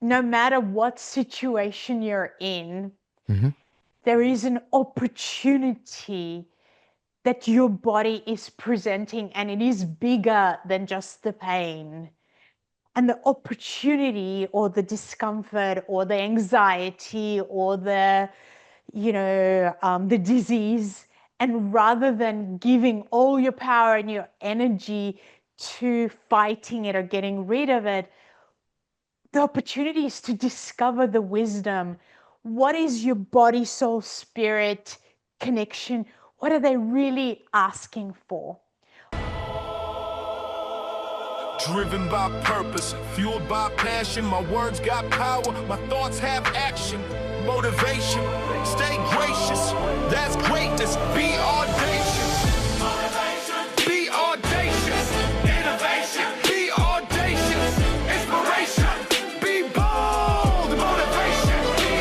no matter what situation you're in, Hmm. there is an opportunity that your body is presenting, and it is bigger than just the pain. And the opportunity or the discomfort or the anxiety or the disease. And rather than giving all your power and your energy to fighting it or getting rid of it, the opportunity is to discover the wisdom. What is your body, soul, spirit connection? What are they really asking for? Driven by purpose, fueled by passion. My words got power, my thoughts have action. Motivation, stay gracious. That's greatness. Be audacious. Motivation. Be audacious. Innovation. Be audacious. Inspiration. Be bold. Motivation. Be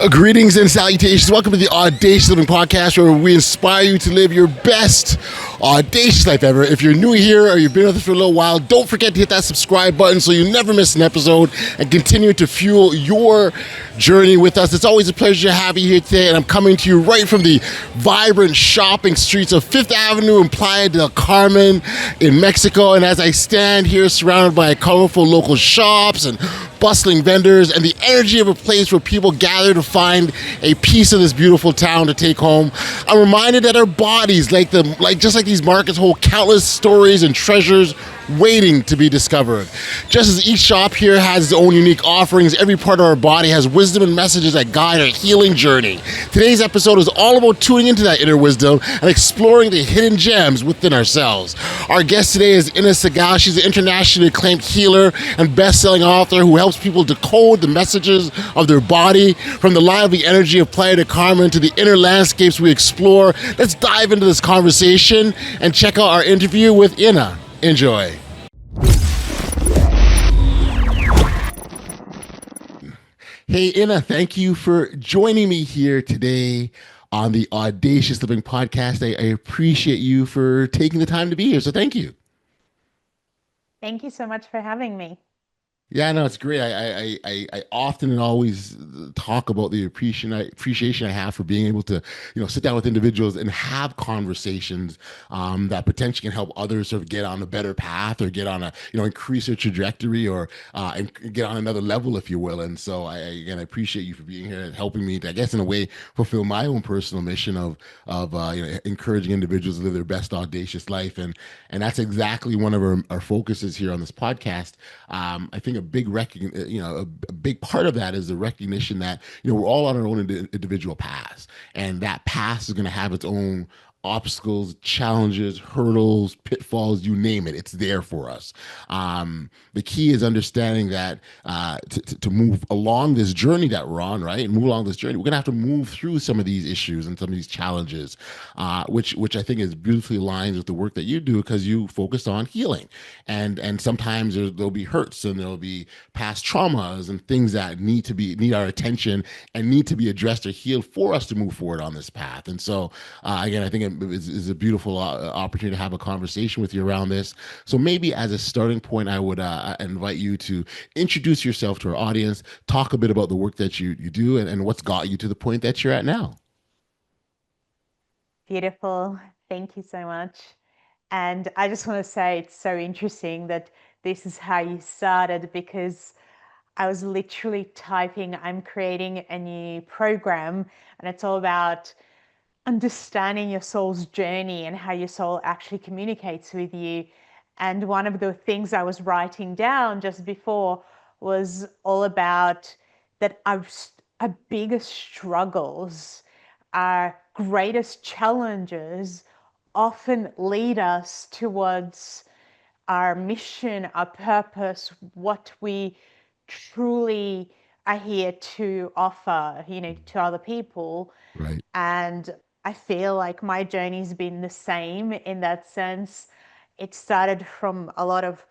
Greetings and salutations. Welcome to the Audacious Living Podcast, where we inspire you to live your best audacious life ever. If you're new here or you've been with us for a little while, don't forget to hit that subscribe button so you never miss an episode and continue to fuel your journey with us. It's always a pleasure to have you here today, and I'm coming to you right from the vibrant shopping streets of Fifth Avenue and Playa del Carmen in Mexico. And as I stand here surrounded by colorful local shops and bustling vendors and the energy of a place where people gather to find a piece of this beautiful town to take home, I'm reminded that our bodies, just like these markets, hold countless stories and treasures waiting to be discovered. Just as each shop here has its own unique offerings, every part of our body has wisdom and messages that guide our healing journey. Today's episode is all about tuning into that inner wisdom and exploring the hidden gems within ourselves. Our guest today is Inna Segal. She's an internationally acclaimed healer and best-selling author who helps people decode the messages of their body. From the lively energy of Playa del Carmen to the inner landscapes we explore, let's dive into this conversation and check out our interview with Inna. Enjoy. Hey, Inna, thank you for joining me here today on the Audacious Living Podcast. I appreciate you for taking the time to be here, so thank you. Thank you so much for having me. Yeah, no, it's great. I often and always talk about the appreciation I have for being able to, sit down with individuals and have conversations that potentially can help others sort of get on a better path or get on a, increase their trajectory or and get on another level, if you will. And so I appreciate you for being here and helping me to, I guess, in a way, fulfill my own personal mission of encouraging individuals to live their best audacious life. And that's exactly one of our focuses here on this podcast. I think a big part of that is the recognition that we're all on our own individual paths, and that path is going to have its own obstacles, challenges, hurdles, pitfalls, you name it, it's there for us. The key is understanding that to move along this journey that we're on, right? And move along this journey, we're gonna have to move through some of these issues and some of these challenges, which I think is beautifully aligns with the work that you do because you focus on healing, and sometimes there'll be hurts and there'll be past traumas and things that need our attention and need to be addressed or healed for us to move forward on this path. And so again, I think it's a beautiful opportunity to have a conversation with you around this. So maybe as a starting point, I would invite you to introduce yourself to our audience, talk a bit about the work that you do and what's got you to the point that you're at now. Beautiful. Thank you so much. And I just want to say it's so interesting that this is how you started, because I was literally typing, I'm creating a new program, and it's all about understanding your soul's journey and how your soul actually communicates with you. And one of the things I was writing down just before was all about that our biggest struggles, our greatest challenges often lead us towards our mission, our purpose, what we truly are here to offer, to other people. Right. And I feel like my journey's been the same in that sense. It started from a lot of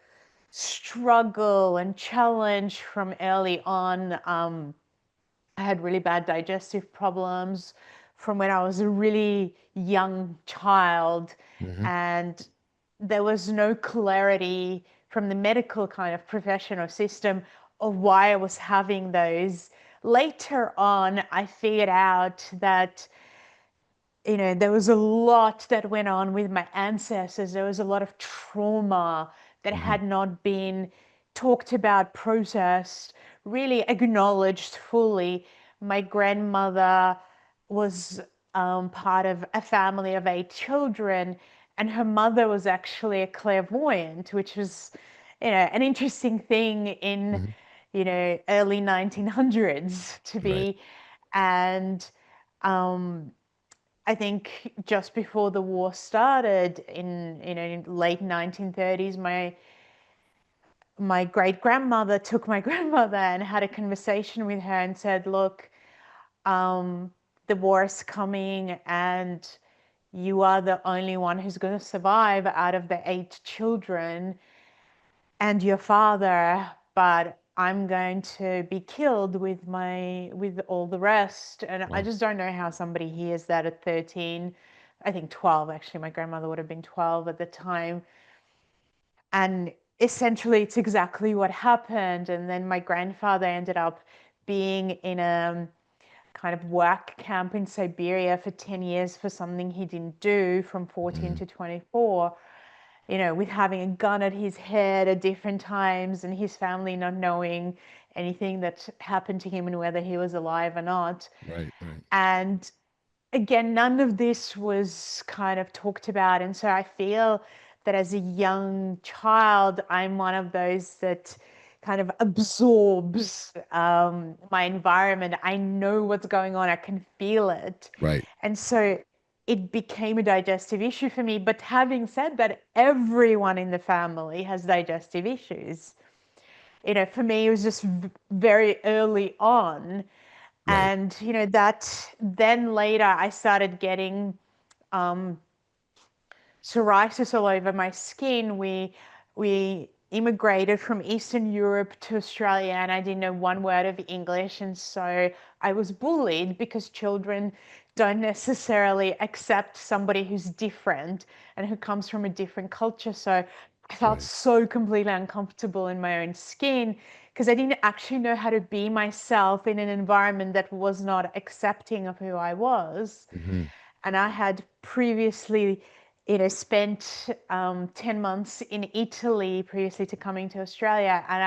struggle and challenge from early on. I had really bad digestive problems from when I was a really young child. Mm-hmm. And there was no clarity from the medical kind of profession or system of why I was having those. Later on, I figured out that, there was a lot that went on with my ancestors. There was a lot of trauma that Hmm. had not been talked about, processed, really acknowledged fully. My grandmother was part of a family of 8 children, and her mother was actually a clairvoyant, which was, an interesting thing in, Hmm. early 1900s to Right. be. And I think just before the war started in late 1930s, my great grandmother took my grandmother and had a conversation with her and said, "Look, the war is coming, and you are the only one who's going to survive out of the 8 children, and your father, but I'm going to be killed with all the rest." And I Wow. just don't know how somebody hears that at 13. I think 12, actually. My grandmother would have been 12 at the time. And essentially, it's exactly what happened. And then my grandfather ended up being in a kind of work camp in Siberia for 10 years for something he didn't do from 14 Hmm. to 24, with having a gun at his head at different times and his family not knowing anything that happened to him and whether he was alive or not. Right. Right. And again, none of this was kind of talked about. And so I feel that as a young child, I'm one of those that kind of absorbs my environment. I know what's going on, I can feel it. Right. And so it became a digestive issue for me. But having said that, everyone in the family has digestive issues. For me, it was just very early on. Right. And that then later I started getting psoriasis all over my skin. We immigrated from Eastern Europe to Australia, and I didn't know one word of English, and so I was bullied because children don't necessarily accept somebody who's different and who comes from a different culture. So I felt Right. so completely uncomfortable in my own skin because I didn't actually know how to be myself in an environment that was not accepting of who I was. Hmm. And I had previously, spent 10 months in Italy previously to coming to Australia. And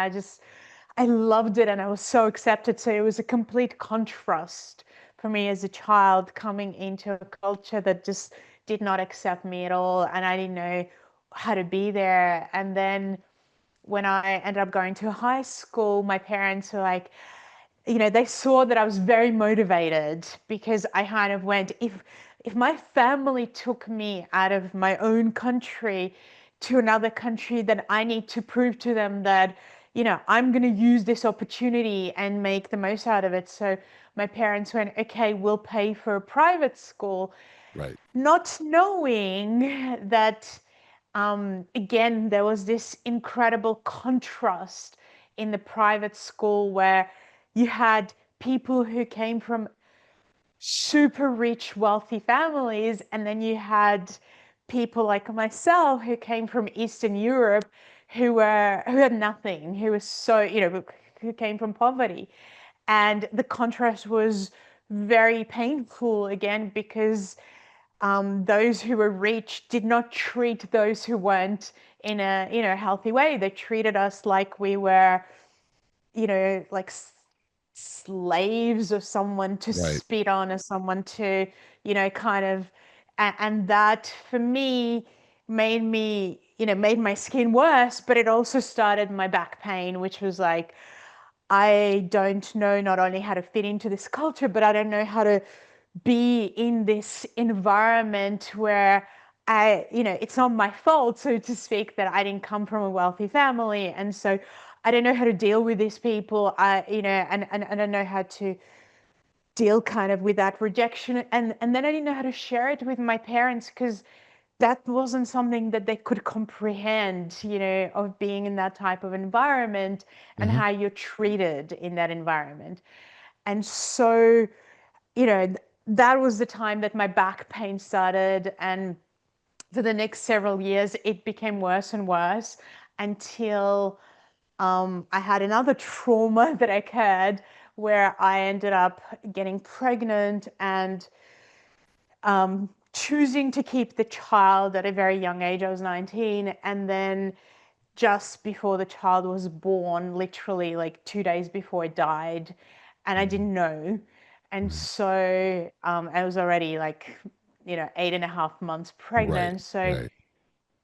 I loved it and I was so accepted. So it was a complete contrast for me as a child coming into a culture that just did not accept me at all. And I didn't know how to be there. And then when I ended up going to high school, my parents were like, they saw that I was very motivated because I kind of went, if my family took me out of my own country to another country, then I need to prove to them that, I'm going to use this opportunity and make the most out of it. So my parents went, okay, we'll pay for a private school, Right. not knowing that, again, there was this incredible contrast in the private school where you had people who came from super rich, wealthy families, and then you had people like myself who came from Eastern Europe who had nothing, who was so, who came from poverty. And the contrast was very painful again because those who were rich did not treat those who weren't in a healthy way. They treated us like we were, like slaves or someone to Right. spit on or someone to, kind of, and that for me made my skin worse, but it also started my back pain, which was like, I don't know not only how to fit into this culture, but I don't know how to be in this environment where it's not my fault, so to speak, that I didn't come from a wealthy family. And so I don't know how to deal with these people. And I don't know how to deal kind of with that rejection. And then I didn't know how to share it with my parents because that wasn't something that they could comprehend, of being in that type of environment and Hmm. how you're treated in that environment. And so, you know, that was the time that my back pain started. And for the next several years, it became worse and worse until I had another trauma that occurred where I ended up getting pregnant and choosing to keep the child at a very young age. I was 19. And then just before the child was born, literally like 2 days before it died, and I Mm. didn't know. And Mm. so I was already like, 8.5 months Right. pregnant. So Right.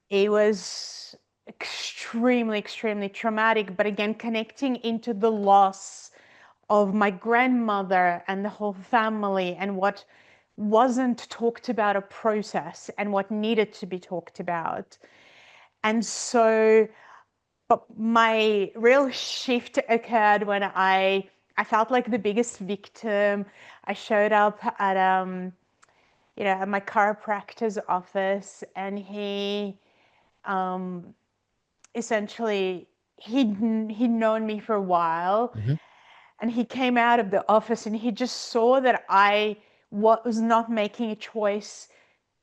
it was extremely, extremely traumatic. But again, connecting into the loss of my grandmother and the whole family and what wasn't talked about, a process, and what needed to be talked about. And so, but my real shift occurred when I felt like the biggest victim. I showed up at at my chiropractor's office, and he essentially he'd known me for a while, Hmm. and he came out of the office and he just saw that I was not making a choice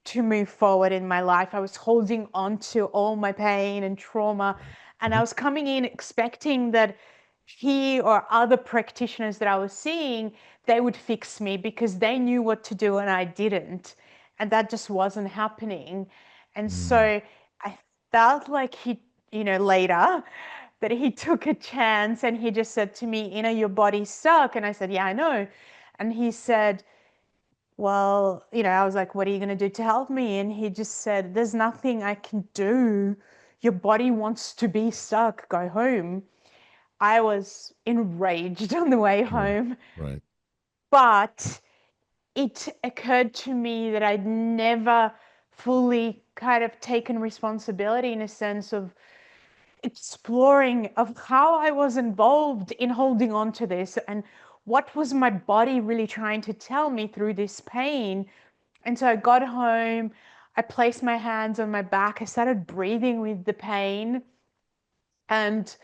to move forward in my life. I was holding on to all my pain and trauma, and I Hmm. was coming in expecting that he or other practitioners that I was seeing, they would fix me because they knew what to do and I didn't. And that just wasn't happening. And Mm. so I felt like later, that he took a chance and he just said to me, your body's stuck. And I said, yeah, I know. And he said, well, I was like, what are you going to do to help me? And he just said, there's nothing I can do. Your body wants to be stuck. Go home. I was enraged on the way Sure. home, Right. but it occurred to me that I'd never fully kind of taken responsibility in a sense of exploring of how I was involved in holding on to this and what was my body really trying to tell me through this pain. And so I got home, I placed my hands on my back, I started breathing with the pain, and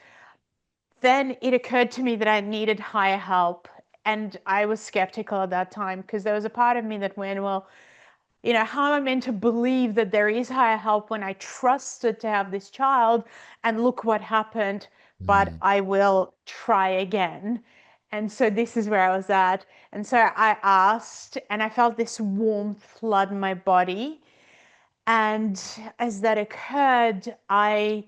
then it occurred to me that I needed higher help. And I was skeptical at that time because there was a part of me that went, well, how am I meant to believe that there is higher help when I trusted to have this child? And look what happened, but Mm. I will try again. And so this is where I was at. And so I asked, and I felt this warmth flood my body. And as that occurred, I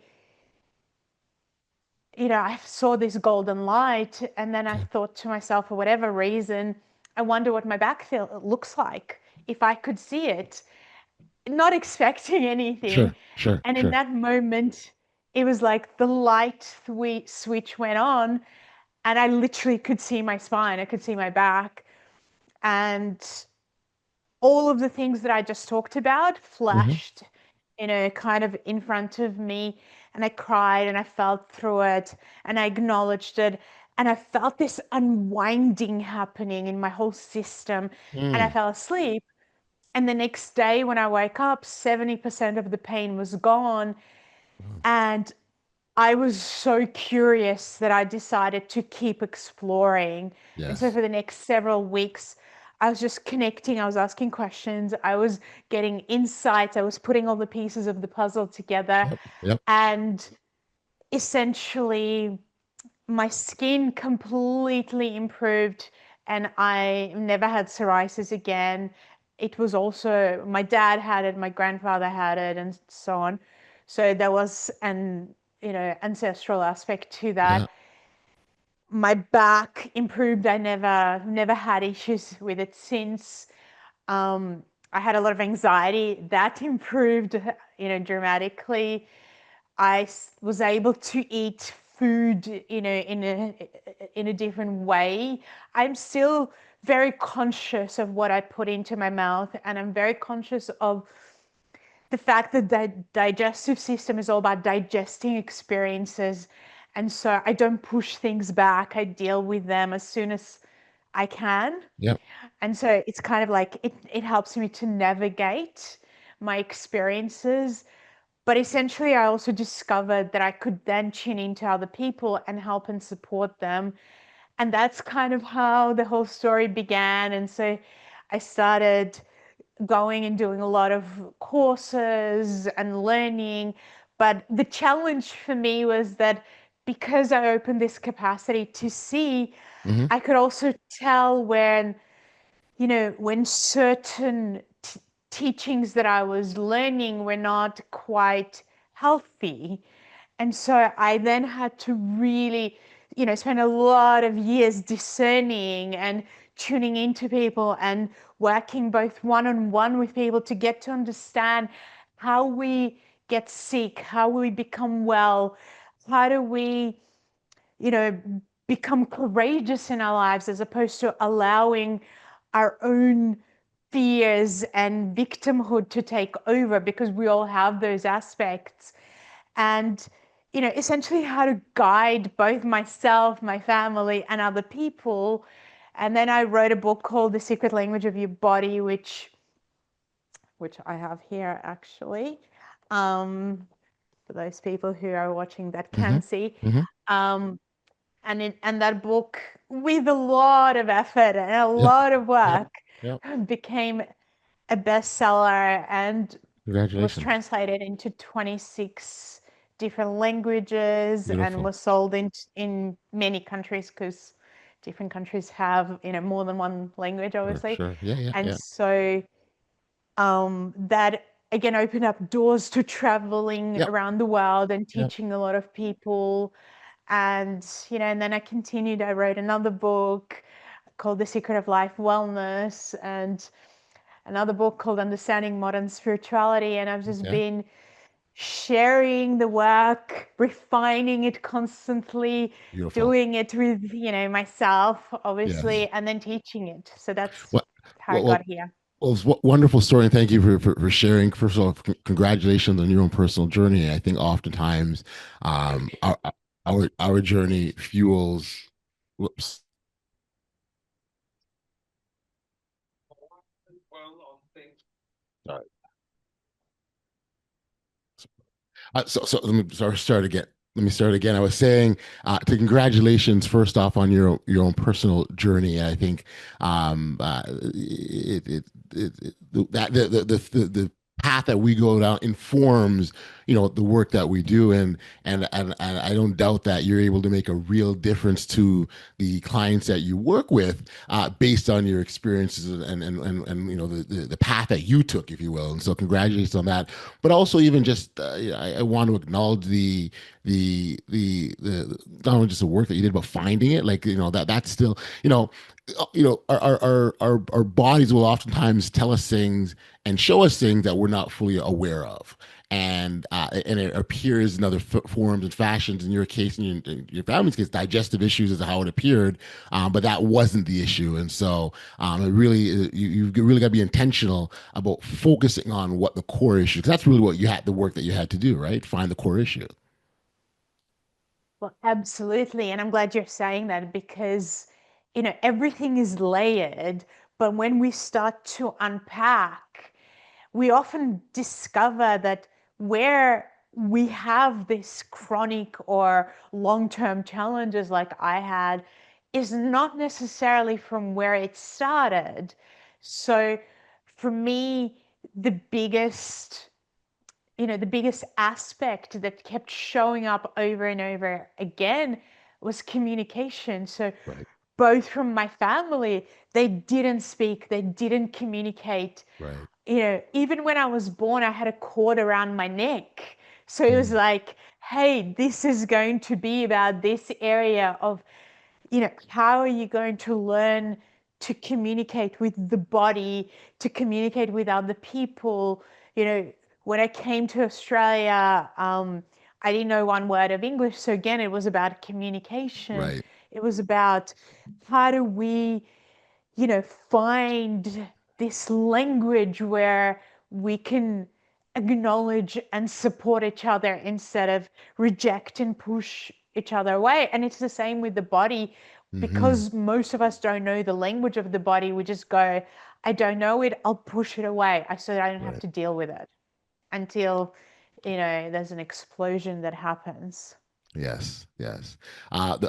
saw this golden light, and then I Okay. thought to myself, for whatever reason, I wonder what my back looks like if I could see it, not expecting anything. Sure. Sure. And in Sure. that moment, it was like the light switch went on, and I literally could see my spine, I could see my back, and all of the things that I just talked about Hmm. flashed, kind of in front of me. And I cried and I felt through it and I acknowledged it. And I felt this unwinding happening in my whole system. And I Mm. fell asleep. And the next day, when I woke up, 70% of the pain was gone. Wow. And I was so curious that I decided to keep exploring. And so Yes. for the next several weeks, I was just connecting, I was asking questions, I was getting insights, I was putting all the pieces of the puzzle together. Yep. Yep. And essentially, my skin completely improved, and I never had psoriasis again. It was also, my dad had it, my grandfather had it, and so on. So there was an, ancestral aspect to Yeah. that. My back improved. I never had issues with it since. Um, I had a lot of anxiety that improved, dramatically. I was able to eat food, in a different way. I'm still very conscious of what I put into my mouth, and I'm very conscious of the fact that the digestive system is all about digesting experiences. And so I don't push things back. I deal with them as soon as I can. Yep. And so it's kind of like it helps me to navigate my experiences. But essentially, I also discovered that I could then tune into other people and help and support them. And that's kind of how the whole story began. And so I started going and doing a lot of courses and learning. But the challenge for me was that because I opened this capacity to see, Hmm. I could also tell when, when certain teachings that I was learning were not quite healthy. And so I then had to really, spend a lot of years discerning and tuning into people and working both one on one with people to get to understand how we get sick, how we become well, how do we, you know, become courageous in our lives as opposed to allowing our own fears and victimhood to take over, because we all have those aspects. And essentially how to guide both myself, my family, and other people. And then I wrote a book called The Secret Language of Your Body, which I have here actually, for those people who are watching that Hmm. can see. Hmm. um, and that book, with a lot of effort and a Yep. lot of Yep. work, Yep. became a bestseller and was Congratulations. translated into 26 different languages and Beautiful. was sold in many countries, because different countries have more than one language, Sure. obviously. Sure. Yeah. Yeah. And Yeah. so that again opened up doors to traveling Yep. around the world and Yep. teaching a lot of people. And and then I continued. I wrote another book called The Secret of Life Wellness, and another book called Understanding Modern Spirituality. And I've just Okay. been sharing the work, refining it constantly, Beautiful. doing it with, myself, Yes. obviously, and then teaching it. So that's What? how I Well, got well, here. well, it's a wonderful story, and thank you for sharing. First of all, congratulations on your own personal journey. I think oftentimes, our journey fuels. Whoops. Sorry. So start again. Let me start again. I was saying to congratulations first off on your own personal journey. And I think that the path that we go down informs the work that we do, and I don't doubt that you're able to make a real difference to the clients that you work with based on your experiences and the path that you took, if you will. And so congratulations on that. But also even just I want to acknowledge the not only just the work that you did, but finding it, like that's still our bodies will oftentimes tell us things and show us things that we're not fully aware of, and it appears in other forms and fashions. In your case, in your family's case, digestive issues is how it appeared, but that wasn't the issue. And so it really you really got to be intentional about focusing on what the core issue, because that's really what you had, the work that you had to do, right? Find the core issue. Well, absolutely. And I'm glad you're saying that, because, everything is layered. But when we start to unpack, we often discover that where we have this chronic or long-term challenges like I had is not necessarily from where it started. So for me, the biggest the biggest aspect that kept showing up over and over again was communication. So Right. both from my family, they didn't speak, they didn't communicate. Right. Even when I was born, I had a cord around my neck. So it was Mm. like, hey, this is going to be about this area of, how are you going to learn to communicate with the body, to communicate with other people? When I came to Australia, I didn't know one word of English. So again, it was about communication. Right. It was about how do we find this language where we can acknowledge and support each other instead of reject and push each other away. And it's the same with the body, Hmm. because most of us don't know the language of the body. We just go, I don't know it, I'll push it away so that I don't have Right. to deal with it until, there's an explosion that happens. Yes, yes.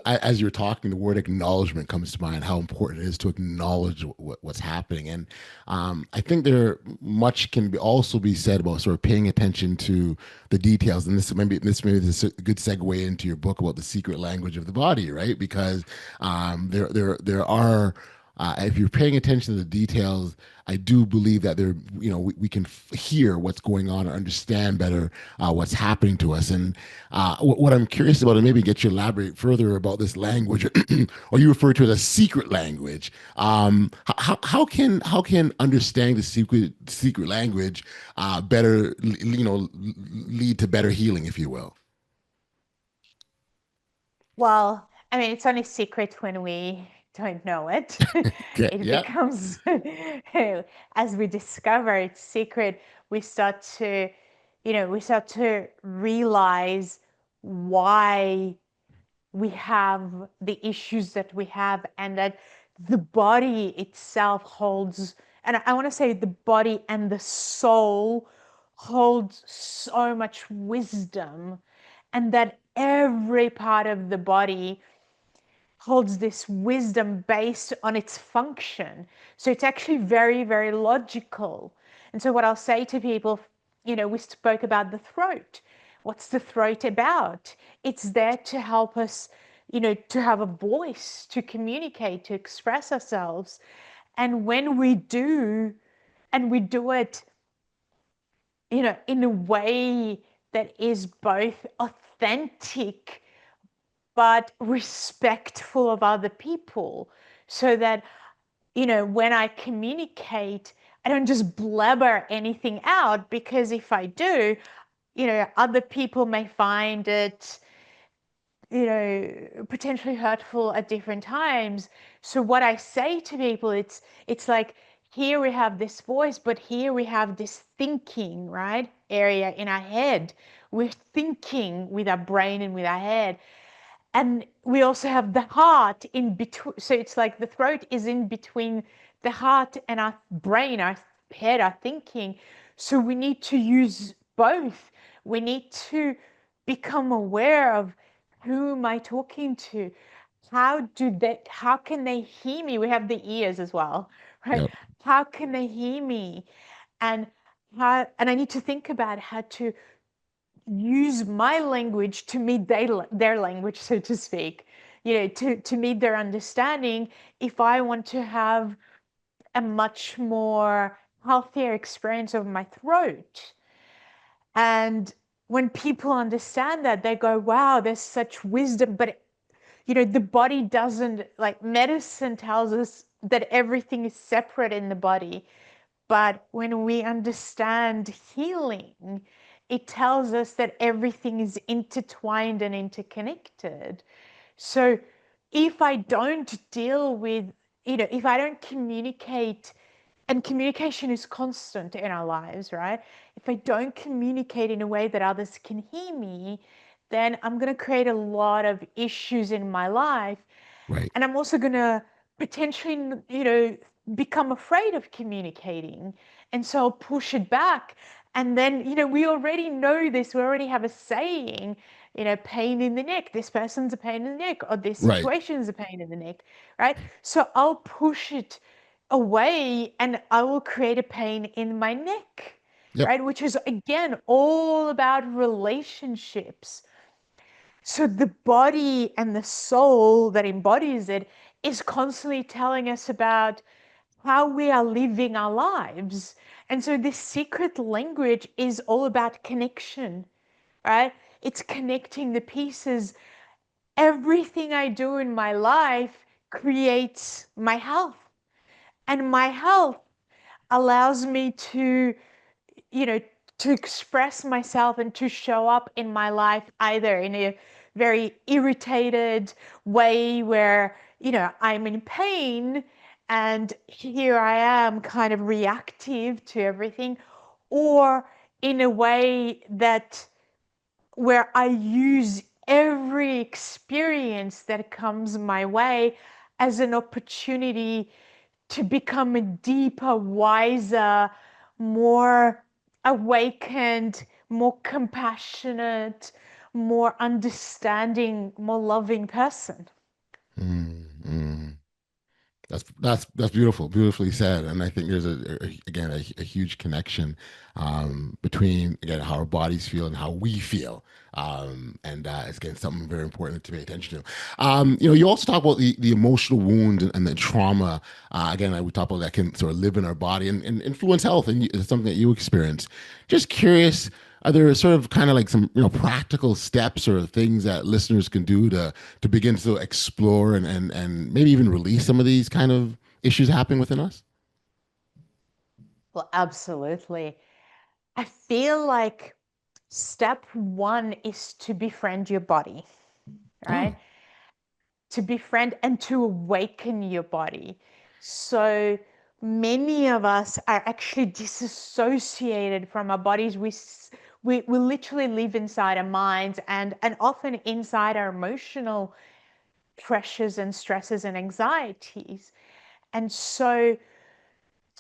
As you're talking, the word acknowledgement comes to mind. How important it is to acknowledge what's happening, and I think there much can be also be said about sort of paying attention to the details. And this is a good segue into your book about the secret language of the body, right? Because there are. If you're paying attention to the details, I do believe that we can hear what's going on or understand better what's happening to us. And what I'm curious about, and maybe get you to elaborate further about this language, or you refer to it as secret language. How can understanding the secret language better, lead to better healing, if you will? Well, I mean, it's only secret when we don't know it. Okay. It Yeah. becomes, as we discover it's secret, we start to, we start to realize why we have the issues that we have, and that the body itself holds, and I want to say the body and the soul holds so much wisdom, and that every part of the body holds this wisdom based on its function. So it's actually very, very logical. And so what I'll say to people, we spoke about the throat. What's the throat about? It's there to help us, to have a voice, to communicate, to express ourselves. And when we do, and we do it, in a way that is both authentic but respectful of other people, so that when I communicate, I don't just blabber anything out, because if I do, other people may find it potentially hurtful at different times. So what I say to people, it's like, here we have this voice, but here we have this thinking, right, area in our head. We're thinking with our brain and with our head. And we also have the heart in between. So it's like the throat is in between the heart and our brain, our head, our thinking. So we need to use both. We need to become aware of, who am I talking to? How can they hear me? We have the ears as well, right? Yep. How can they hear me? And and I need to think about how to use my language to meet their language, so to speak, to meet their understanding, if I want to have a much more healthier experience of my throat. And when people understand that, they go, wow, there's such wisdom. But the body doesn't, like, medicine tells us that everything is separate in the body. But when we understand healing, it tells us that everything is intertwined and interconnected. So if I don't deal with, if I don't communicate, and communication is constant in our lives, right? If I don't communicate in a way that others can hear me, then I'm going to create a lot of issues in my life. Right. And I'm also going to potentially, become afraid of communicating. And so I'll push it back. And then, we already know this. We already have a saying, pain in the neck. This person's a pain in the neck, or this Right. situation is a pain in the neck, right? So I'll push it away, and I will create a pain in my neck, Yep. right? Which is, again, all about relationships. So the body and the soul that embodies it is constantly telling us about how we are living our lives. And so this secret language is all about connection, right? It's connecting the pieces. Everything I do in my life creates my health, and my health allows me to, you know, to express myself and to show up in my life, either in a very irritated way where, I'm in pain, and here I am kind of reactive to everything, or in a way that, where I use every experience that comes my way as an opportunity to become a deeper, wiser, more awakened, more compassionate, more understanding, more loving person. Mm. That's beautiful, beautifully said. And I think there's again a huge connection between again how our bodies feel and how we feel. And it's again something very important to pay attention to. You also talk about the emotional wound and the trauma. Again, we talk about that can sort of live in our body and influence health, and it's something that you experience. Just curious, are there sort of kind of like some practical steps or things that listeners can do to begin to explore and maybe even release some of these kind of issues happening within us? Well, absolutely. I feel like step one is to befriend your body, Oh, right? To befriend and to awaken your body. So many of us are actually disassociated from our bodies. We literally live inside our minds and often inside our emotional pressures and stresses and anxieties. And so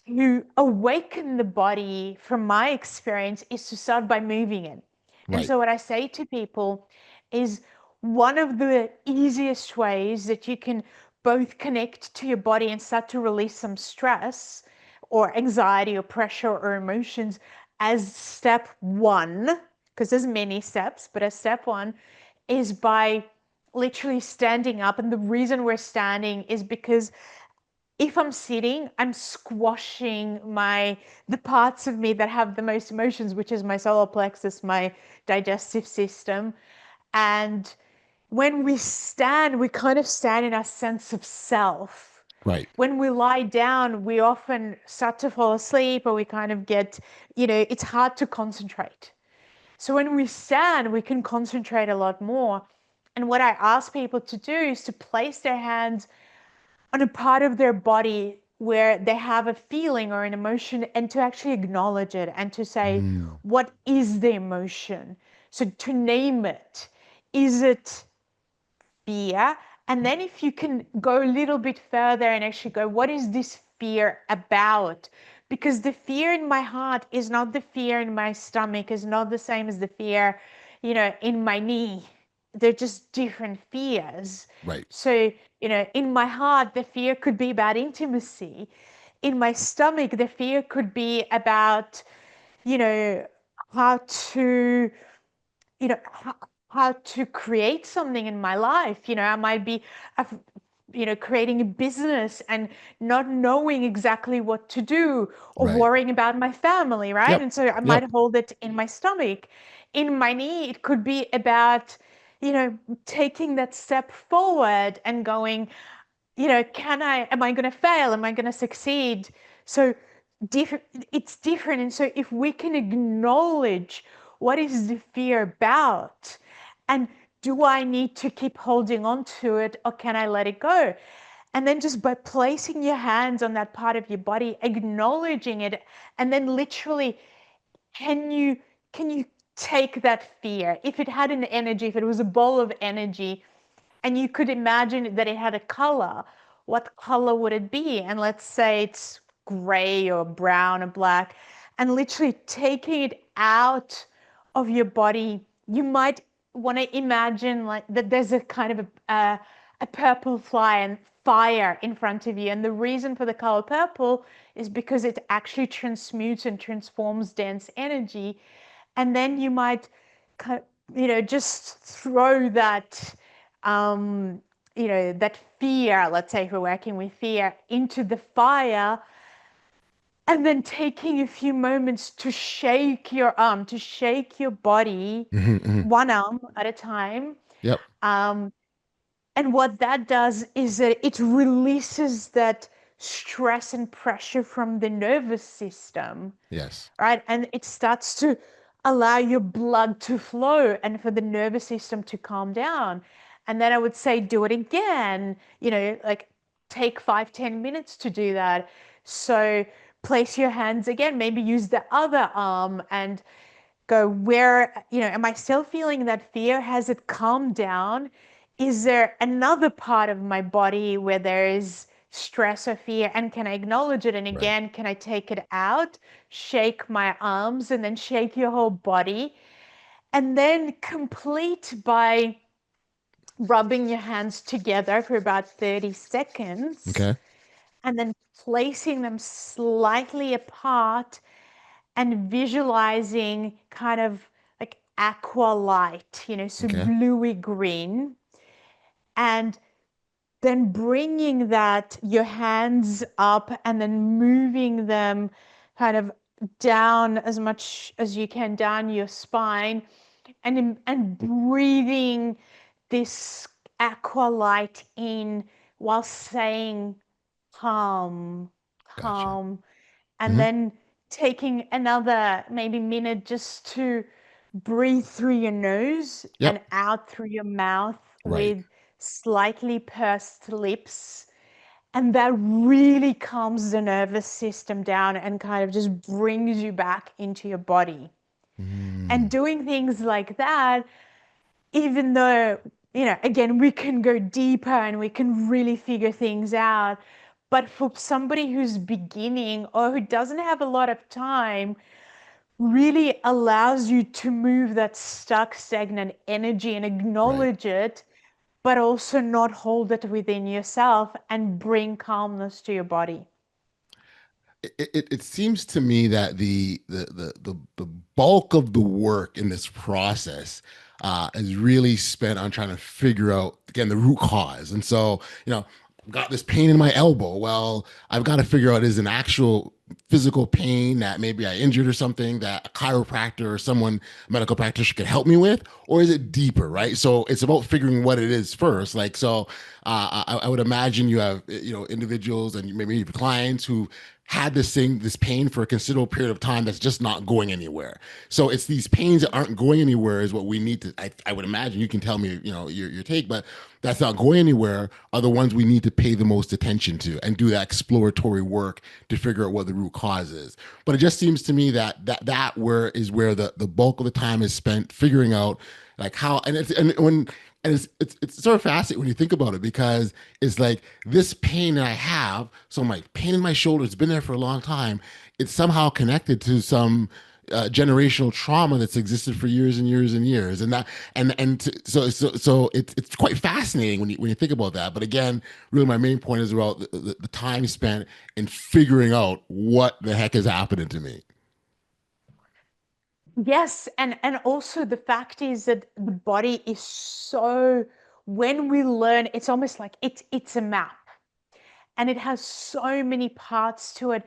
to awaken the body, from my experience, is to start by moving it. And right, so what I say to people is one of the easiest ways that you can both connect to your body and start to release some stress or anxiety or pressure or emotions as step one, because there's many steps, but as step one is by literally standing up. And the reason we're standing is because if I'm sitting, I'm squashing the parts of me that have the most emotions, which is my solar plexus, my digestive system. And when we stand, we kind of stand in our sense of self. right, When we lie down, we often start to fall asleep, or we kind of get, it's hard to concentrate. So when we stand, we can concentrate a lot more. And what I ask people to do is to place their hands on a part of their body where they have a feeling or an emotion, and to actually acknowledge it and to say, mm, what is the emotion? So to name it. Is it fear? And then if you can go a little bit further and actually go, what is this fear about? Because the fear in my heart is not the fear in my stomach, is not the same as the fear, in my knee. They're just different fears. right, So, in my heart, the fear could be about intimacy. In my stomach, the fear could be about, you know, how to you know how, how to create something in my life. I might be uh, creating a business and not knowing exactly what to do, or right. worrying about my family, right? Yep, And so I might yep, hold it in my stomach. In my knee, it could be about taking that step forward and going, am I going to fail? Am I going to succeed? So different, it's different. And so if we can acknowledge what is the fear about, and do I need to keep holding on to it, or can I let it go? And then just by placing your hands on that part of your body, acknowledging it, and then literally, can you can you take that fear? If it had an energy, if it was a ball of energy, and you could imagine that it had a color, what color would it be? And let's say it's gray or brown or black, and literally taking it out of your body. You might want to imagine like that there's a kind of a purple fly and fire in front of you. And the reason for the color purple is because it actually transmutes and transforms dense energy. And then you might just throw that that fear, let's say if we're working with fear, into the fire, and then taking a few moments to shake your arm, to shake your body, hmm, hmm, one arm at a time. yep, um, and what that does is that it releases that stress and pressure from the nervous system, yes, right? And it starts to allow your blood to flow and for the nervous system to calm down. And then I would say, do it again, like take 5-10 minutes to do that. So place your hands again, maybe use the other arm and go, where, am I still feeling that fear? Has it calmed down? Is there another part of my body where there is stress or fear? And can I acknowledge it? And right, again, can I take it out, shake my arms, and then shake your whole body? And then complete by rubbing your hands together for about 30 seconds Okay. and then placing them slightly apart and visualizing kind of like aqua light, so Okay. bluey green. And then bringing that, your hands up and then moving them kind of down as much as you can down your spine, and breathing this aqua light in while saying calm, Gotcha. calm, and Hmm. then taking another maybe minute just to breathe through your nose and Yep. out through your mouth Right. with slightly pursed lips. And that really calms the nervous system down and kind of just brings you back into your body. And Mm. doing things like that, even though, again, we can go deeper and we can really figure things out. But for somebody who's beginning or who doesn't have a lot of time, really allows you to move that stuck, stagnant energy and Right. acknowledge it, but also not hold it within yourself and bring calmness to your body. It seems to me that the bulk of the work in this process is really spent on trying to figure out again the root cause. And so, I've got this pain in my elbow. Well, I've got to figure out is an actual physical pain that maybe I injured or something that a chiropractor or someone, a medical practitioner could help me with, or is it deeper, right? So it's about figuring what it is first. Like, so I would imagine you have, individuals and maybe even clients who had this pain for a considerable period of time that's just not going anywhere. So it's these pains that aren't going anywhere is what we need to, I would imagine you can tell me, your take, but that's not going anywhere are the ones we need to pay the most attention to and do that exploratory work to figure out what the root cause is. But it just seems to me that where the bulk of the time is spent figuring out like how, and it's sort of fascinating when you think about it because it's like this pain that I have, so my pain in my shoulder has been there for a long time. It's somehow connected to some generational trauma that's existed for years and years and years, and that so it's quite fascinating when you think about that. But again, really, my main point is about the time spent in figuring out what the heck is happening to me. Yes, and also the fact is that the body is so, when we learn, it's almost like it's a map and it has so many parts to it.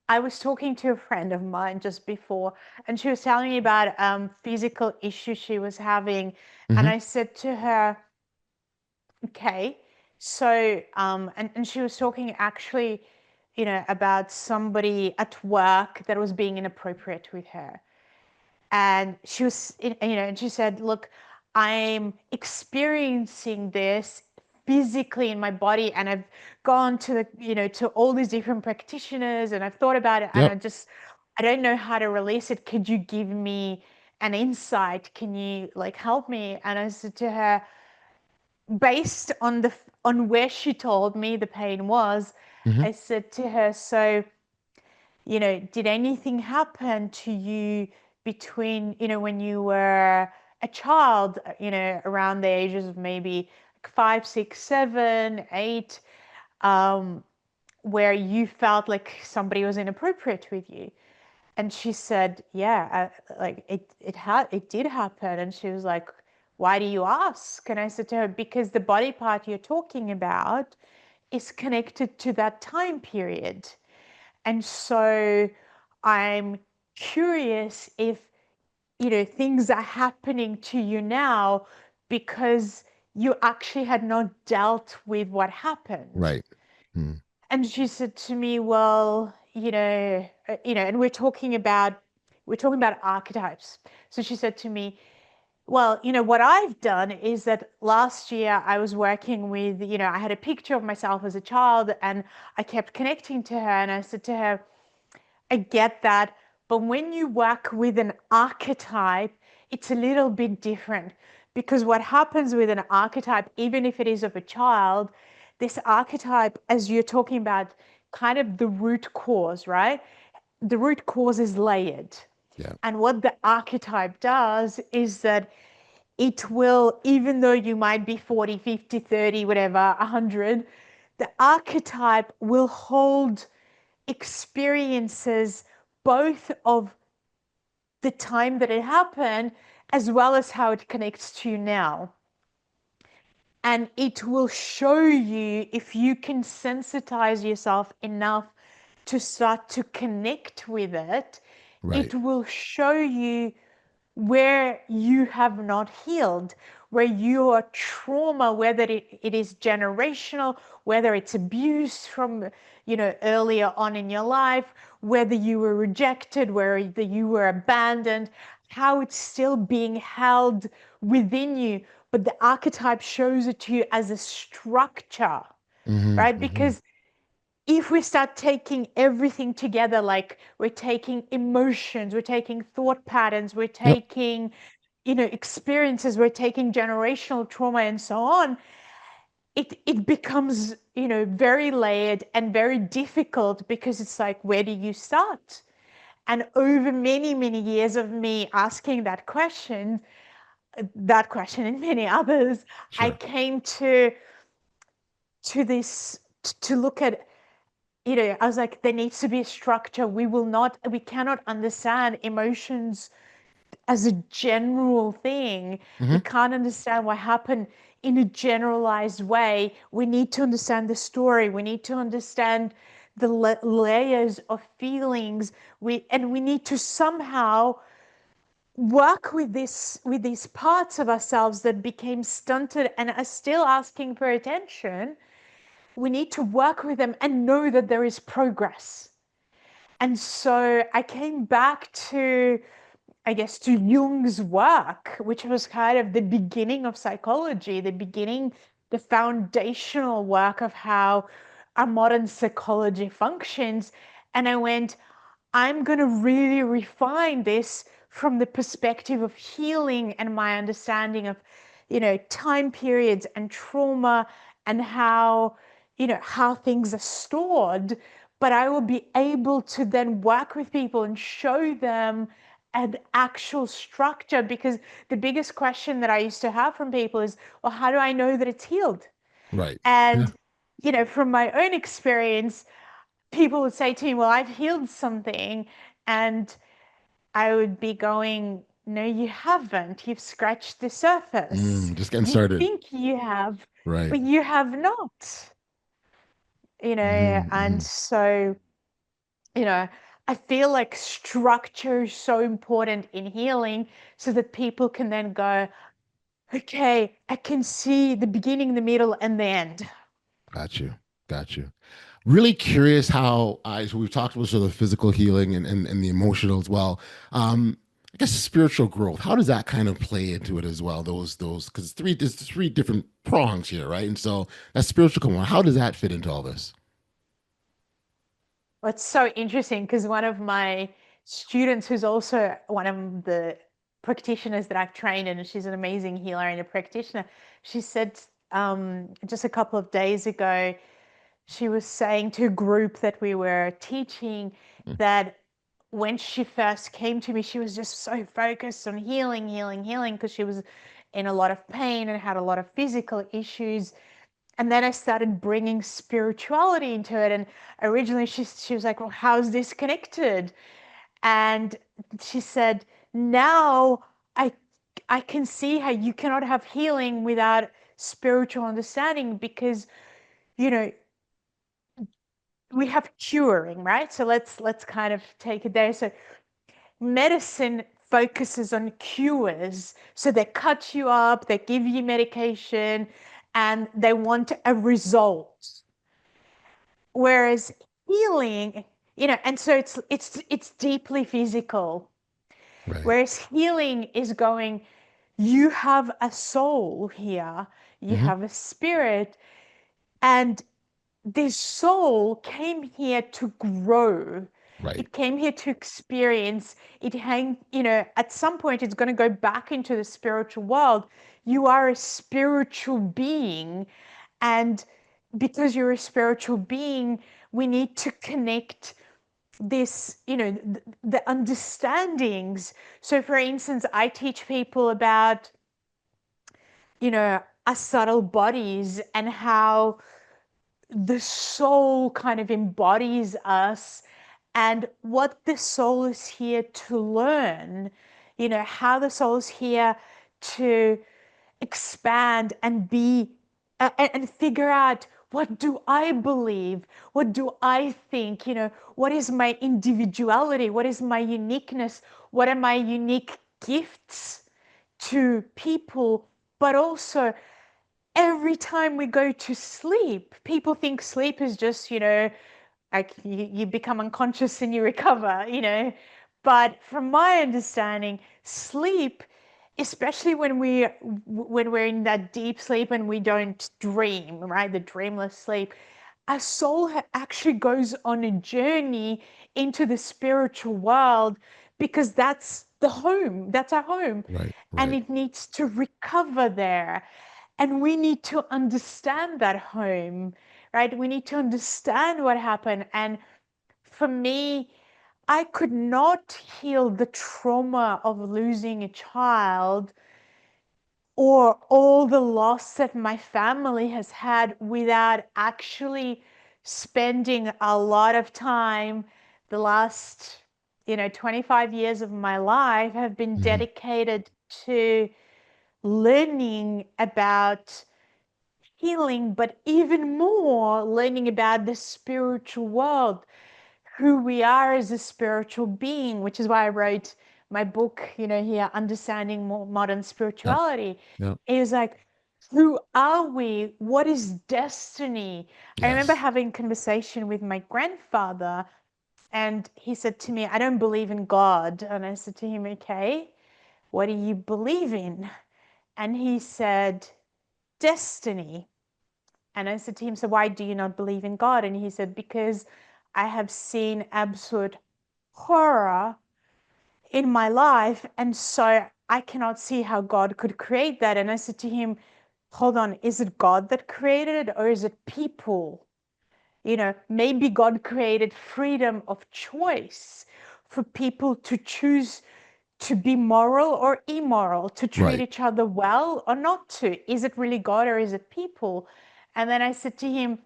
I was talking to a friend of mine just before, and she was telling me about physical issues she was having, and Hmm. I said to her, "Okay, so and she was talking actually, about somebody at work that was being inappropriate with her." And she was, and she said, "Look, I'm experiencing this physically in my body, and I've gone to to all these different practitioners, and I've thought about it, and Yep. I don't know how to release it. Could you give me an insight? Can you like help me?" And I said to her, based on on where she told me the pain was, Hmm. I said to her, "So, did anything happen to you between, when you were a child, around the ages of maybe like 5, 6, 7, 8, um, where you felt like somebody was inappropriate with you?" And she said, "Yeah, like it did happen." And she was like, "Why do you ask?" And I said to her, "Because the body part you're talking about is connected to that time period. And so I'm curious if, things are happening to you now because you actually had not dealt with what happened." Right. Mm. And she said to me, "Well, and we're talking about archetypes." So she said to me, "Well, what I've done is that last year I was working with, I had a picture of myself as a child and I kept connecting to her. And I said to her, I get that. But when you work with an archetype, it's a little bit different because what happens with an archetype, even if it is of a child, this archetype, as you're talking about, kind of the root cause, right? The root cause is layered. Yeah. And what the archetype does is that it will, even though you might be 40, 50, 30, whatever, 100, the archetype will hold experiences both of the time that it happened as well as how it connects to you now. And it will show you, if you can sensitize yourself enough to start to connect with it, Right. it will show you where you have not healed, where your trauma, whether it is generational, whether it's abuse from, earlier on in your life, whether you were rejected, whether you were abandoned, how it's still being held within you. But the archetype shows it to you as a structure, Hmm. right? Hmm. Because if we start taking everything together, like we're taking emotions, we're taking thought patterns, we're Yep. taking, experiences, we're taking generational trauma and so on, it becomes, very layered and very difficult, because it's like, where do you start? And over many, many years of me asking that question and many others, I Sure. came to this, to look at, I was like, there needs to be a structure. We cannot understand emotions as a general thing. We Hmm. can't understand what happened in a generalized way. We need to understand the story. We need to understand the layers of feelings. We need to somehow work with these parts of ourselves that became stunted and are still asking for attention. We need to work with them and know that there is progress. And so I came back to, I guess, to Jung's work, which was kind of the beginning of psychology, the foundational work of how our modern psychology functions. And I went, I'm going to really refine this from the perspective of healing and my understanding of, time periods and trauma, and how things are stored. But I will be able to then work with people and show them an actual structure, because the biggest question that I used to have from people is, well, how do I know that it's healed? Right. Yeah. And, from my own experience, people would say to me, well, I've healed something. And I would be going, no, you haven't. You've scratched the surface. Just getting You started. think you have, Right. but you have not, Hmm. and Hmm. so, you know, I feel like structure is so important in healing, so that people can then go, okay, I can see the beginning, the middle, and the end. Got you. Got you. Really curious how so we've talked about sort of physical healing and the emotional as well. I guess spiritual growth. How does that kind of play into it as well? Those because there's three different prongs here, right? And so that spiritual component, how does that fit into all this? Well, it's so interesting, because one of my students, who's also one of the practitioners that I've trained, and she's an amazing healer and a practitioner, she said, just a couple of days ago, she was saying to a group that we were teaching, Mm. that when she first came to me, she was just so focused on healing, healing, healing, because she was in a lot of pain and had a lot of physical issues. And then I started bringing spirituality into it. And originally she was like, well, how's this connected? And she said, now I I can see how you cannot have healing without spiritual understanding, because, you know, we have curing, right? So let's kind of take it there. So medicine focuses on cures. So they cut you up, they give you medication, and they want a result. Whereas healing, and so it's deeply physical. Right. Whereas healing is going, you have a soul here, you Hmm. have a spirit, and this soul came here to grow. Right. It came here to experience. At some point it's going to go back into the spiritual world. You are a spiritual being, and because you're a spiritual being, we need to connect this, the understandings. So for instance, I teach people about, our subtle bodies and how the soul kind of embodies us and what the soul is here to learn, how the soul is here to expand and be and figure out, what do I believe? What do I think? What is my individuality? What is my uniqueness? What are my unique gifts to people? But also, every time we go to sleep, people think sleep is just, like you become unconscious and you recover, But from my understanding, sleep, especially when we're in that deep sleep and we don't dream, right? The dreamless sleep, our soul actually goes on a journey into the spiritual world, because that's the home, that's our home. Right, And right, it needs to recover there. And we need to understand that home, right? We need to understand what happened. And for me, I could not heal the trauma of losing a child or all the loss that my family has had without actually spending a lot of time. The last 25 years of my life have been hmm dedicated to learning about healing, but even more learning about the spiritual world, who we are as a spiritual being, which is why I wrote my book, here, Understanding Modern yep, Spirituality. yep, It was like, who are we? What is destiny? I remember yes, having a conversation with my grandfather, and he said to me, I don't believe in God. And I said to him, okay, what do you believe in? And he said, destiny. And I said to him, so why do you not believe in God? And he said, because I have seen absolute horror in my life. And so I cannot see how God could create that. And I said to him, hold on, is it God that created it, or is it people? Maybe God created freedom of choice for people to choose to be moral or immoral, to treat right. each other well or not to. Is it really God or is it people? And then I said to him,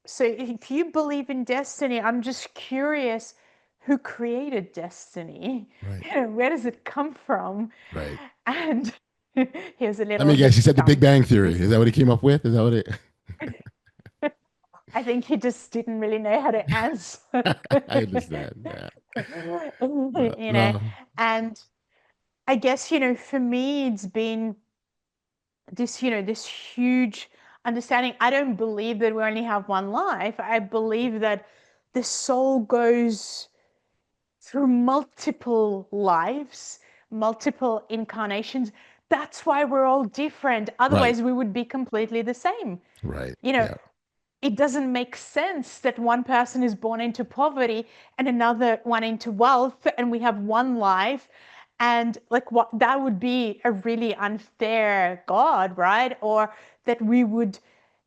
so if you believe in destiny, I'm just curious, who created destiny? Right. Where does it come from? Right. And he was a Let little me guess. bit You said the Big stumped. Bang Theory. Is that what he came up with? Is that what it? I think he just didn't really know how to answer. I understand. Yeah. you know, No. and I guess, for me, it's been this, this huge understanding. I don't believe that we only have one life. I believe that the soul goes through multiple lives, multiple incarnations. That's why we're all different. Right. Otherwise, we would be completely the same. Right. You know, Yeah. it doesn't make sense that one person is born into poverty and another one into wealth, and we have one life. And like, what, that would be a really unfair God, right? Or that we would,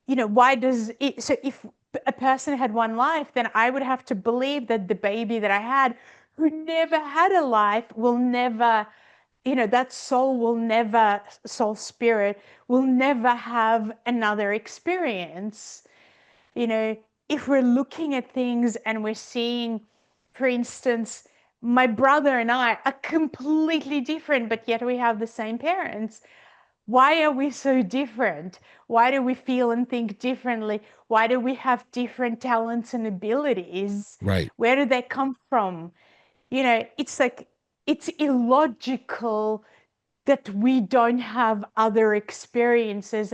why does it, so if a person had one life, then I would have to believe that the baby that I had, who never had a life, will never, that soul will never, soul spirit will never have another experience. you know, if we're looking at things and we're seeing, for instance, my brother and I are completely different, but yet we have the same parents. Why are we so different? Why do we feel and think differently? Why do we have different talents and abilities? Right. Where do they come from? It's like, it's illogical that we don't have other experiences.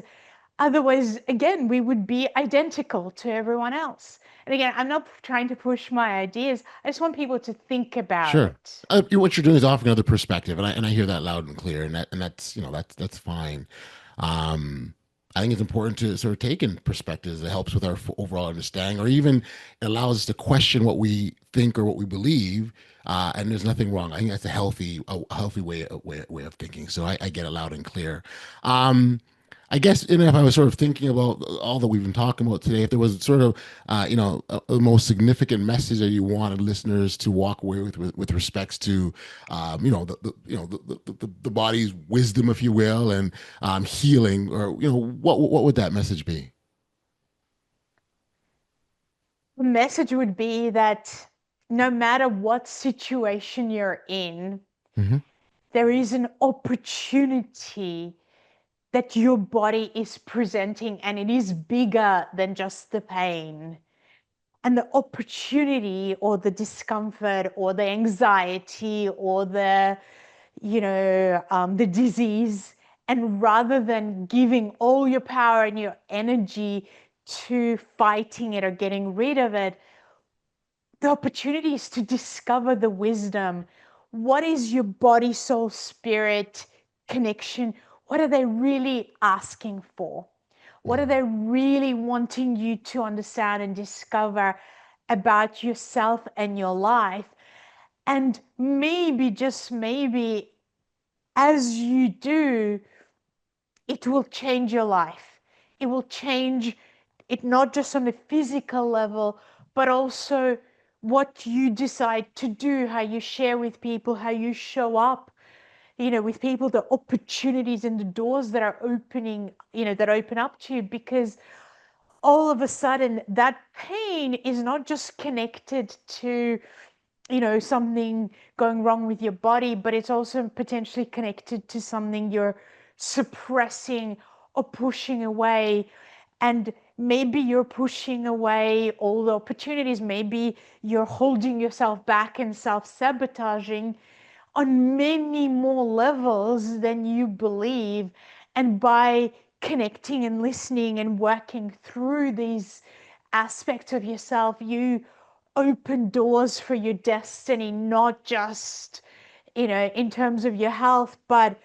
Otherwise, again, we would be identical to everyone else. And again, I'm not trying to push my ideas. I just want people to think about Sure. it. What you're doing is offering another perspective, and I hear that loud and clear, and that's that's fine. Um, I think it's important to sort of take in perspectives that helps with our overall understanding, or even it allows us to question what we think or what we believe. And there's nothing wrong. I think that's a healthy way of thinking. So I get it loud and clear. Um, I guess, and if I was sort of thinking about all that we've been talking about today, if there was sort of, a most significant message that you wanted listeners to walk away with respects to, the body's wisdom, if you will, and healing, or what would that message be? The message would be that no matter what situation you're in, Hmm. there is an opportunity that your body is presenting, and it is bigger than just the pain. And the opportunity or the discomfort or the anxiety or the disease, and rather than giving all your power and your energy to fighting it or getting rid of it, the opportunity is to discover the wisdom. What is your body, soul, spirit connection? What are they really asking for? What are they really wanting you to understand and discover about yourself and your life? And maybe, just maybe, as you do, it will change your life. It will change it not just on a physical level, but also what you decide to do, how you share with people, how you show up, with people, the opportunities and the doors that are opening, that open up to you, because all of a sudden that pain is not just connected to something going wrong with your body, but it's also potentially connected to something you're suppressing or pushing away. And maybe you're pushing away all the opportunities. Maybe you're holding yourself back and self-sabotaging on many more levels than you believe. And by connecting and listening and working through these aspects of yourself, you open doors for your destiny, not just, in terms of your health, but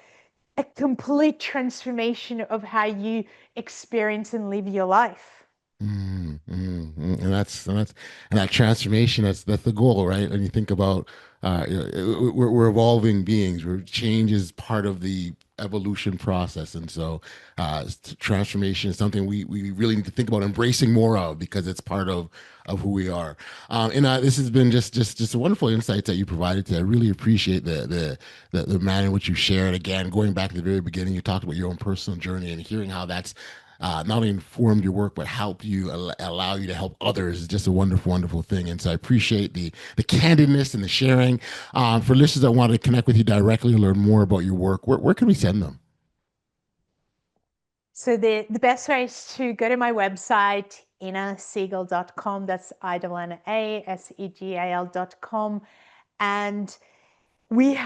a complete transformation of how you experience and live your life. And that transformation, that's the goal, right? And you think about, we're evolving beings, where change is part of the evolution process, and so transformation is something we really need to think about embracing more of, because it's part of who we are. And this has been just a wonderful insights that you provided today. I really appreciate the manner in which you shared. Again, going back to the very beginning, you talked about your own personal journey and hearing how that's not only informed your work, but help you, allow you to help others, is just a wonderful, wonderful thing. And so I appreciate the candidness and the sharing. For listeners that want to connect with you directly and learn more about your work, where can we send them? So the best way is to go to my website, innasegal.com. That's INNASEGAL.com. And we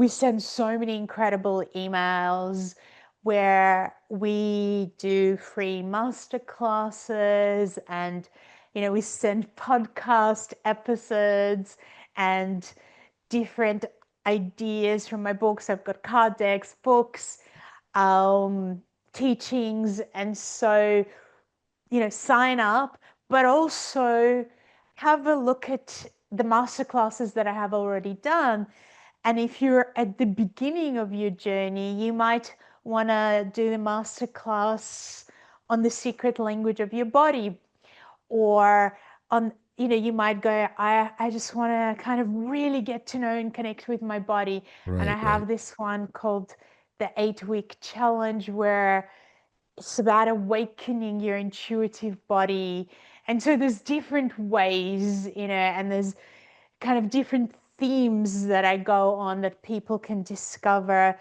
send so many incredible emails where we do free masterclasses, and we send podcast episodes and different ideas from my books. I've got card decks, books, um, teachings, and so sign up, but also have a look at the masterclasses that I have already done. And if you're at the beginning of your journey, you might want to do the masterclass on the secret language of your body, or on, you might go, I just want to kind of really get to know and connect with my body. And I Right, right. have this one called the 8-week challenge, where it's about awakening your intuitive body. And so there's different ways, and there's kind of different themes that I go on that people can discover,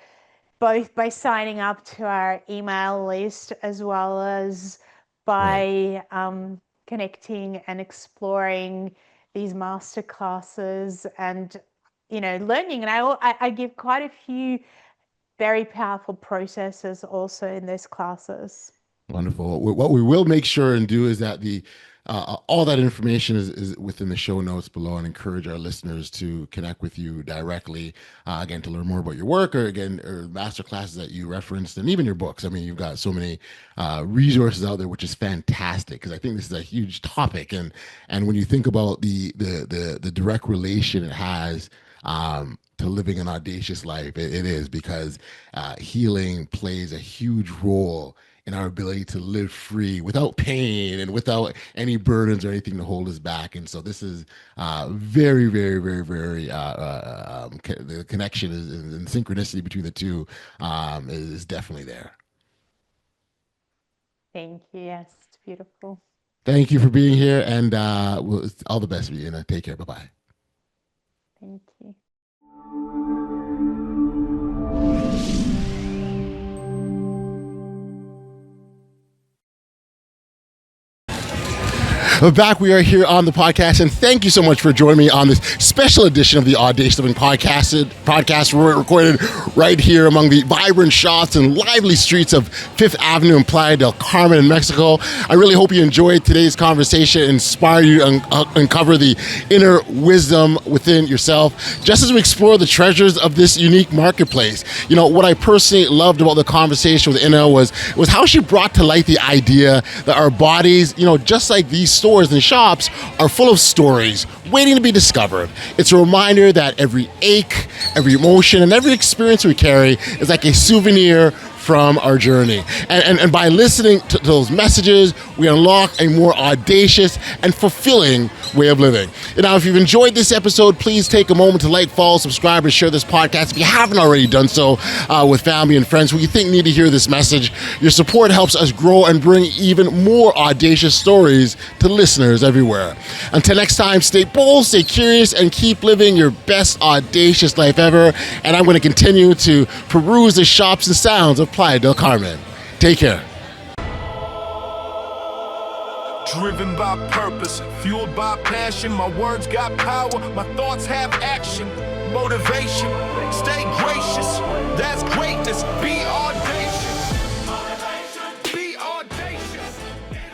both by signing up to our email list as well as Right. by connecting and exploring these master classes and learning. And I give quite a few very powerful processes also in those classes. Wonderful. What we will make sure and do is that the all that information is within the show notes below, and encourage our listeners to connect with you directly, again, to learn more about your work, or again, or master classes that you referenced, and even your books. I mean, you've got so many resources out there, which is fantastic, because I think this is a huge topic. And when you think about the direct relation it has to living an audacious life, it is, because healing plays a huge role in our ability to live free without pain and without any burdens or anything to hold us back. And so this is very, very, very, very, the connection and synchronicity between the two is definitely there. Thank you. Yes, it's beautiful. Thank you for being here, and all the best for you. And take care. Bye-bye. Thank you. Back, we are here on the podcast, and thank you so much for joining me on this special edition of the Audacious Living podcast. We're recorded right here among the vibrant shots and lively streets of Fifth Avenue and Playa del Carmen in Mexico. I really hope you enjoyed today's conversation, inspire you to uncover the inner wisdom within yourself, just as we explore the treasures of this unique marketplace. You know, what I personally loved about the conversation with Inna was how she brought to light the idea that our bodies, you know, just like these stores and shops, are full of stories waiting to be discovered. It's a reminder that every ache, every emotion, and every experience we carry is like a souvenir from our journey. And by listening to those messages, we unlock a more audacious and fulfilling way of living. And now, if you've enjoyed this episode, please take a moment to like, follow, subscribe, and share this podcast if you haven't already done so with family and friends who you think need to hear this message. Your support helps us grow and bring even more audacious stories to listeners everywhere. Until next time, stay bold, stay curious, and keep living your best audacious life ever. And I'm going to continue to peruse the shops and sounds of Playa del Carmen. Take care. Driven by purpose, fueled by passion. My words got power, my thoughts have action. Motivation, stay gracious. That's greatness. Be audacious.